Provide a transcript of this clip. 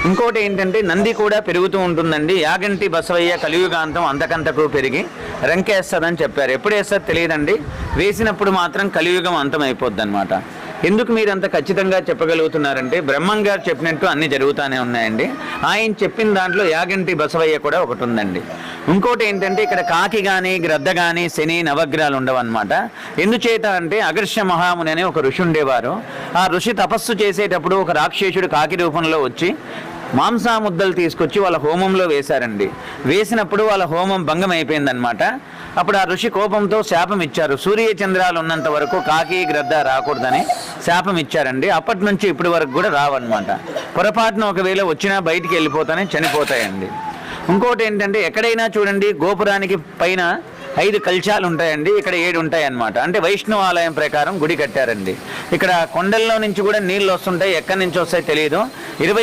ఇంకోటి ఏంటంటే నంది కూడా పెరుగుతూ ఉంటుందండి. యాగంటి బసవయ్య కలియుగాంతం అంతకంతకు పెరిగి రంకేస్తుందని చెప్పారు. ఎప్పుడు వేస్తుంది తెలియదండి, వేసినప్పుడు మాత్రం కలియుగం అంతం అయిపోద్ది అనమాట. ఎందుకు మీరు అంత ఖచ్చితంగా చెప్పగలుగుతున్నారంటే బ్రహ్మం గారు చెప్పినట్టు అన్నీ జరుగుతూనే ఉన్నాయండి. ఆయన చెప్పిన దాంట్లో యాగంటి బసవయ్య కూడా ఒకటి ఉందండి. ఇంకోటి ఏంటంటే ఇక్కడ కాకి కానీ గ్రద్ద కానీ శని నవగ్రహాలు ఉండవన్నమాట. ఎందుచేత అంటే అగర్ష్య మహాముని అనే ఒక ఋషి ఉండేవారు. ఆ ఋషి తపస్సు చేసేటప్పుడు ఒక రాక్షసుడు కాకి రూపంలో వచ్చి మాంసాముద్దలు తీసుకొచ్చి వాళ్ళ హోమంలో వేశారండి. వేసినప్పుడు వాళ్ళ హోమం భంగం అయిపోయిందనమాట. అప్పుడు ఆ ఋషి కోపంతో శాపం ఇచ్చారు. సూర్యచంద్రాలు ఉన్నంత వరకు కాకి గ్రద్ద రాకూడదని శాపం ఇచ్చారండి. అప్పటి నుంచి ఇప్పటి వరకు కూడా రావన్నమాట. పొరపాటున ఒకవేళ వచ్చినా బయటికి వెళ్ళిపోతానే చనిపోతాయండి. ఇంకోటి ఏంటంటే ఎక్కడైనా చూడండి గోపురానికి పైన 5 కలశాలు ఉంటాయండి, ఇక్కడ 7 ఉంటాయి అన్నమాట. అంటే వైష్ణవ ఆలయం ప్రకారం గుడి కట్టారండి. ఇక్కడ కొండల్లో నుంచి కూడా నీళ్ళు వస్తుంటాయి, ఎక్కడి నుంచి వస్తాయి తెలియదు. 20